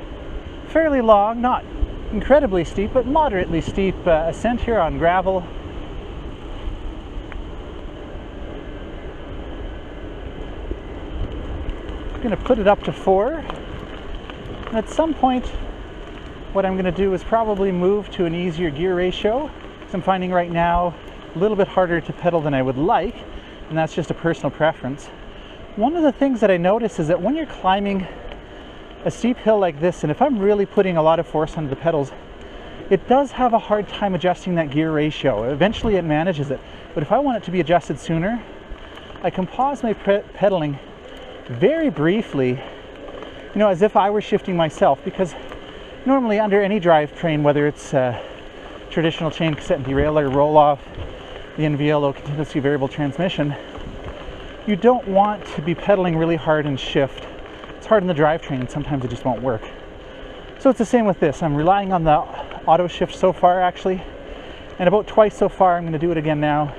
fairly long, not incredibly steep, but moderately steep ascent here on gravel. I'm going to put it up to 4. And at some point, what I'm going to do is probably move to an easier gear ratio. So I'm finding right now a little bit harder to pedal than I would like, and that's just a personal preference. One of the things that I notice is that when you're climbing a steep hill like this, and if I'm really putting a lot of force onto the pedals, it does have a hard time adjusting that gear ratio. Eventually it manages it, but if I want it to be adjusted sooner, I can pause my pedaling very briefly, you know, as if I were shifting myself, because normally under any drivetrain, whether it's traditional chain cassette and derailleur, roll off, the NVLO continuously variable transmission, you don't want to be pedaling really hard and shift. It's hard in the drivetrain and sometimes it just won't work. So it's the same with this. I'm relying on the auto shift so far actually, and about twice so far. I'm going to do it again now.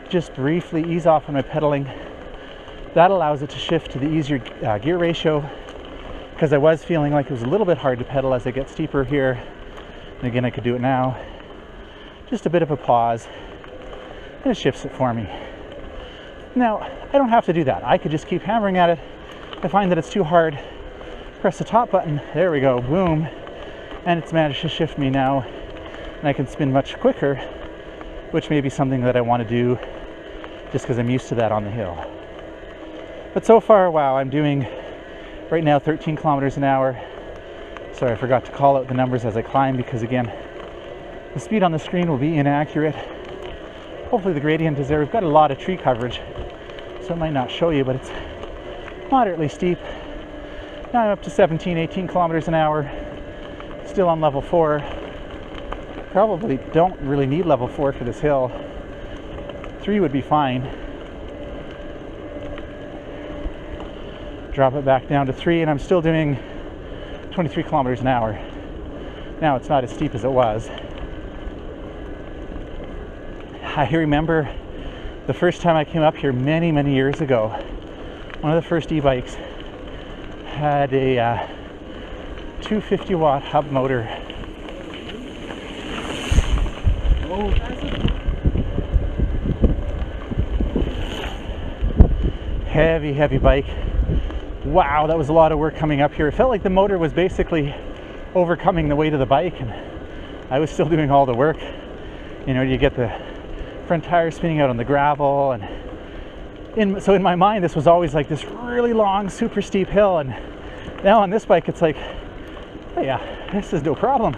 Just briefly ease off on my pedaling. That allows it to shift to the easier gear ratio, because I was feeling like it was a little bit hard to pedal as I get steeper here. And again, I could do it now. Just a bit of a pause, and it shifts it for me. Now, I don't have to do that. I could just keep hammering at it. If I find that it's too hard, press the top button. There we go, boom. And it's managed to shift me now, and I can spin much quicker, which may be something that I want to do just because I'm used to that on the hill. But so far, wow, I'm doing right now 13 kilometers an hour. Sorry, I forgot to call out the numbers as I climb, because again, the speed on the screen will be inaccurate. Hopefully the gradient is there. We've got a lot of tree coverage, so it might not show you, but it's moderately steep. Now I'm up to 17, 18 kilometers an hour, still on level 4. Probably don't really need level 4 for this hill. 3 would be fine. Drop it back down to 3, and I'm still doing 23 kilometers an hour. Now it's not as steep as it was. I remember the first time I came up here many, many years ago. One of the first e-bikes had a 250 watt hub motor. Heavy, heavy bike. Wow, that was a lot of work coming up here. It felt like the motor was basically overcoming the weight of the bike, and I was still doing all the work. You know, you get the front tire spinning out on the gravel, and so in my mind this was always like this really long, super steep hill, and now on this bike it's like, oh yeah, this is no problem.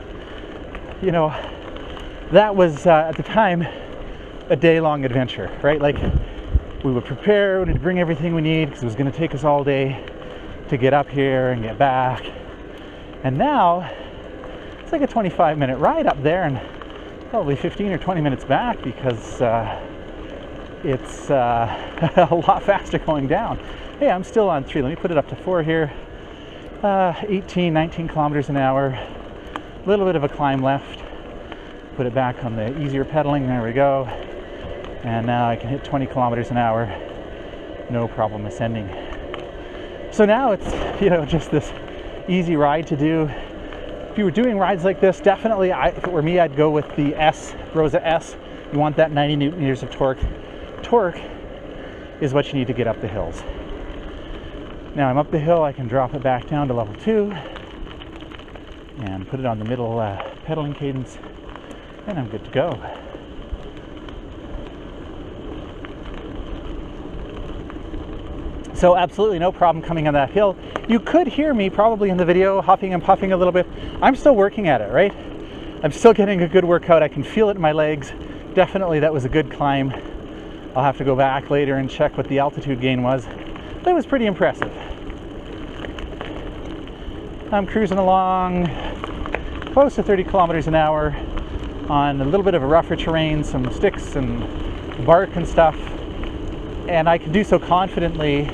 You know, that was at the time a day-long adventure, right? Like, we would prepare, we would bring everything we need because it was going to take us all day to get up here and get back. And now it's like a 25-minute ride up there and probably 15 or 20 minutes back, because it's a lot faster going down. Hey, I'm still on 3. Let me put it up to 4 here. 18, 19 kilometers an hour. A little bit of a climb left. Put it back on the easier pedaling. There we go. And now I can hit 20 kilometers an hour. No problem ascending. So now it's, you know, just this easy ride to do. If you were doing rides like this, definitely, if it were me, I'd go with the S, Rosa S. You want that 90 newton meters of torque. Torque is what you need to get up the hills. Now I'm up the hill, I can drop it back down to level 2 and put it on the middle pedaling cadence, and I'm good to go. So absolutely no problem coming on that hill. You could hear me probably in the video huffing and puffing a little bit. I'm still working at it, right? I'm still getting a good workout. I can feel it in my legs. Definitely that was a good climb. I'll have to go back later and check what the altitude gain was. But it was pretty impressive. I'm cruising along close to 30 kilometers an hour on a little bit of a rougher terrain, some sticks and bark and stuff. And I can do so confidently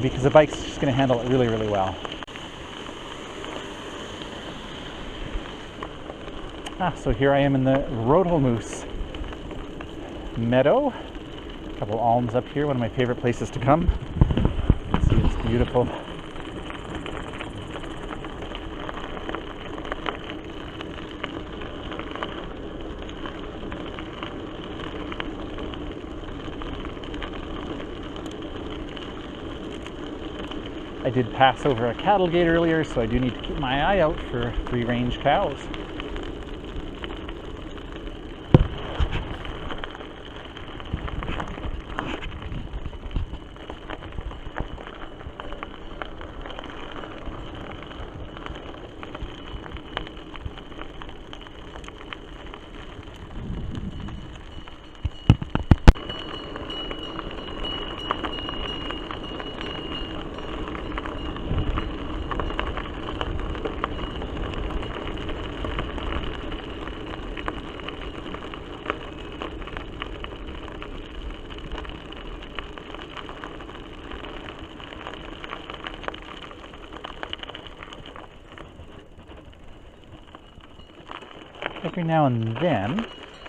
because the bike's just going to handle it really, really well. So here I am in the Roto Meadow. A couple alms up here, one of my favorite places to come. You can see it's beautiful. I did pass over a cattle gate earlier, so I do need to keep my eye out for free-range cows. every now and then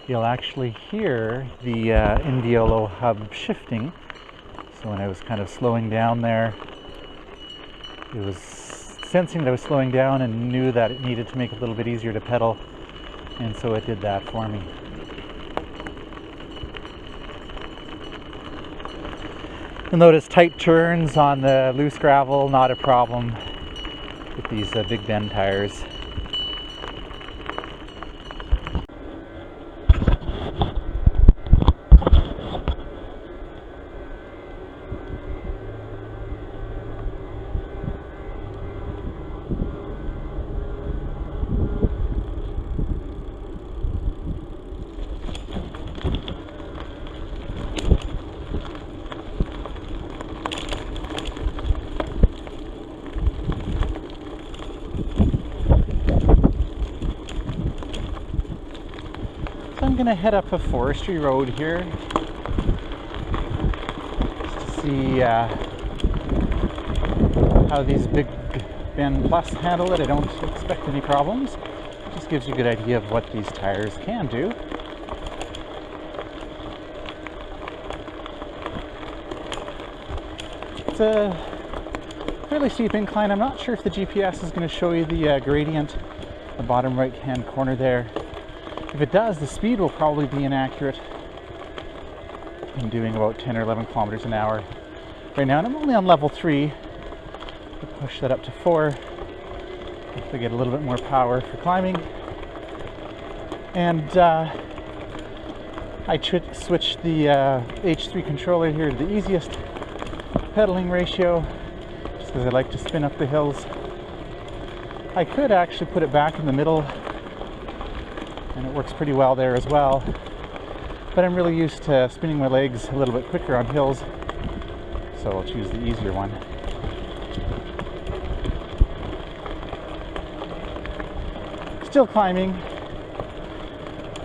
you'll actually hear the Indiolo hub shifting. So when I was kind of slowing down there, it was sensing that I was slowing down and knew that it needed to make it a little bit easier to pedal, and so it did that for me. You'll notice tight turns on the loose gravel, not a problem with these Big Bend tires. I'm going to head up a Forestry Road here just to see how these Big Bend Plus handle it. I don't expect any problems. It just gives you a good idea of what these tires can do. It's a fairly steep incline. I'm not sure if the GPS is going to show you the gradient in the bottom right hand corner there. If it does, the speed will probably be inaccurate. I'm doing about 10 or 11 kilometers an hour right now, and I'm only on level 3. I'll push that up to 4 if I get a little bit more power for climbing. And I switched the H3 controller here to the easiest pedaling ratio, just because I like to spin up the hills. I could actually put it back in the middle, and it works pretty well there as well, but I'm really used to spinning my legs a little bit quicker on hills, so I'll choose the easier one. Still climbing.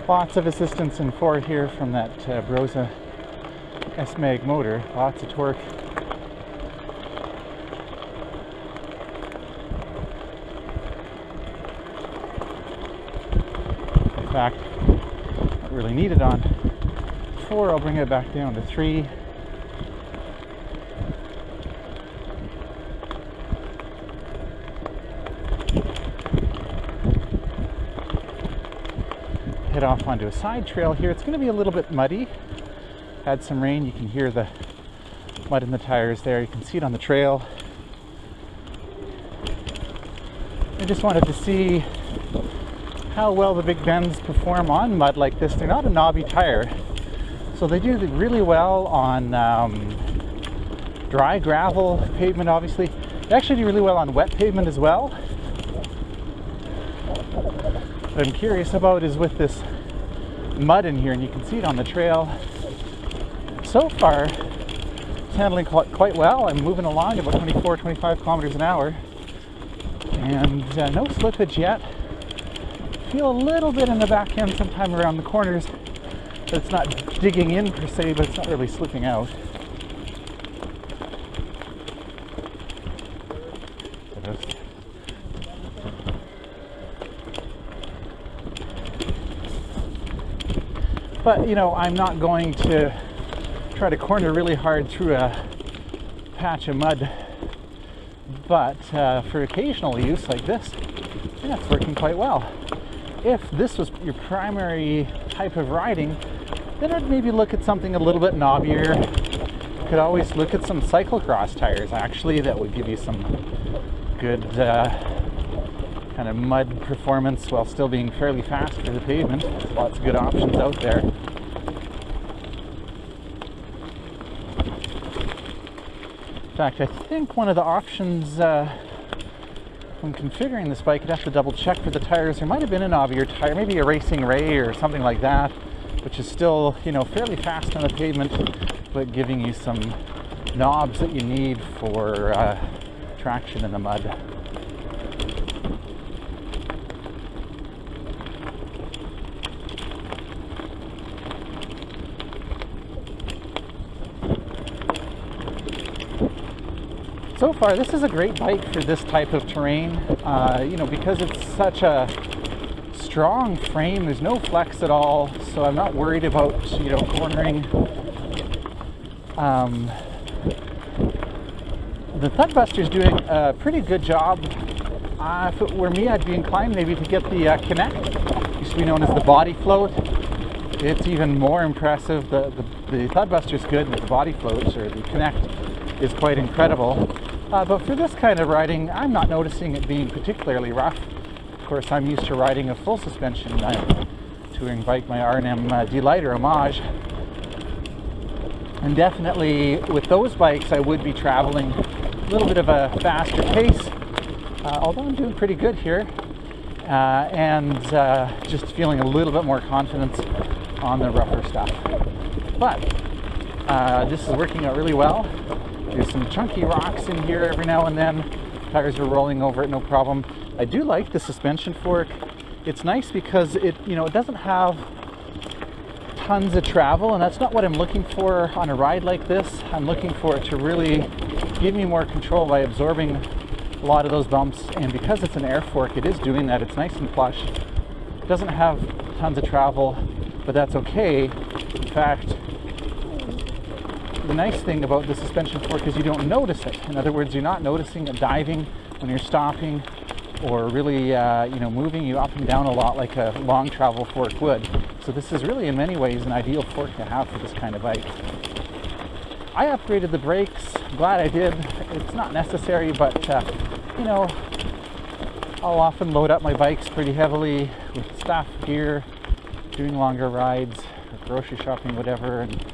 Lots of assistance in 4 here from that Broza S-Mag motor, lots of torque. In fact, not really needed on 4. I'll bring it back down to 3. Head off onto a side trail here. It's going to be a little bit muddy. Had some rain. You can hear the mud in the tires there. You can see it on the trail. I just wanted to see how well the Big Bends perform on mud like this. They're not a knobby tire, so they do really well on dry gravel pavement, obviously. They actually do really well on wet pavement as well. What I'm curious about is with this mud in here, and you can see it on the trail. So far, it's handling quite well. I'm moving along at about 24, 25 kilometers an hour, and no slippage yet. Feel a little bit in the back end sometime around the corners, but it's not digging in per se, but it's not really slipping out. But you know, I'm not going to try to corner really hard through a patch of mud, but for occasional use like this, yeah, it's working quite well. If this was your primary type of riding, then I'd maybe look at something a little bit knobbier. You could always look at some cyclocross tires, actually, that would give you some good kind of mud performance while still being fairly fast for the pavement. There's lots of good options out there. In fact, I think one of the options when configuring this bike, I'd have to double check for the tires. There might have been a knobbier tire, maybe a Racing Ray or something like that, which is still, you know, fairly fast on the pavement, but giving you some knobs that you need for traction in the mud. So far, this is a great bike for this type of terrain, you know, because it's such a strong frame. There's no flex at all, so I'm not worried about, cornering. The Thudbuster's doing a pretty good job. If it were me, I'd be inclined maybe to get the Connect, used to be known as the body float. It's even more impressive. The Thudbuster's good, but the body floats, or the Connect, is quite incredible. But for this kind of riding, I'm not noticing it being particularly rough. Of course, I'm used to riding a full suspension touring bike, my R&M Delight or Homage. And definitely with those bikes, I would be traveling a little bit of a faster pace, although I'm doing pretty good here, and just feeling a little bit more confidence on the rougher stuff. But this is working out really well. There's some chunky rocks in here every now and then. Tires are rolling over it, no problem. I do like the suspension fork. It's nice because it doesn't have tons of travel, and that's not what I'm looking for on a ride like this. I'm looking for it to really give me more control by absorbing a lot of those bumps, and because it's an air fork, it is doing that. It's nice and plush. It doesn't have tons of travel, but that's okay. In fact, the nice thing about the suspension fork is you don't notice it. In other words, you're not noticing it diving when you're stopping, or really moving you up and down a lot like a long travel fork would. So this is really in many ways an ideal fork to have for this kind of bike. I upgraded the brakes. I'm glad I did. It's not necessary, but I'll often load up my bikes pretty heavily with stuff, gear, doing longer rides, or grocery shopping, whatever, and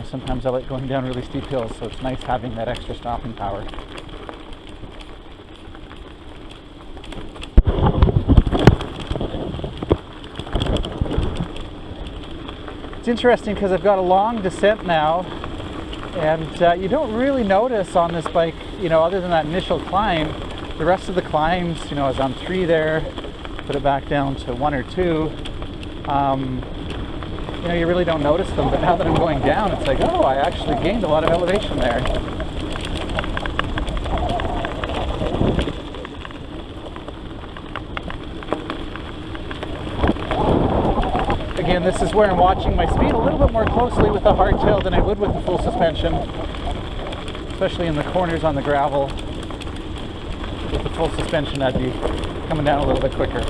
sometimes I like going down really steep hills, so it's nice having that extra stopping power. It's interesting because I've got a long descent now, and you don't really notice on this bike, other than that initial climb, the rest of the climbs, as I'm 3 there, put it back down to 1 or 2, you really don't notice them. But now that I'm going down, it's like, oh, I actually gained a lot of elevation there. Again, this is where I'm watching my speed a little bit more closely with the hardtail than I would with the full suspension, especially in the corners on the gravel. With the full suspension, I'd be coming down a little bit quicker.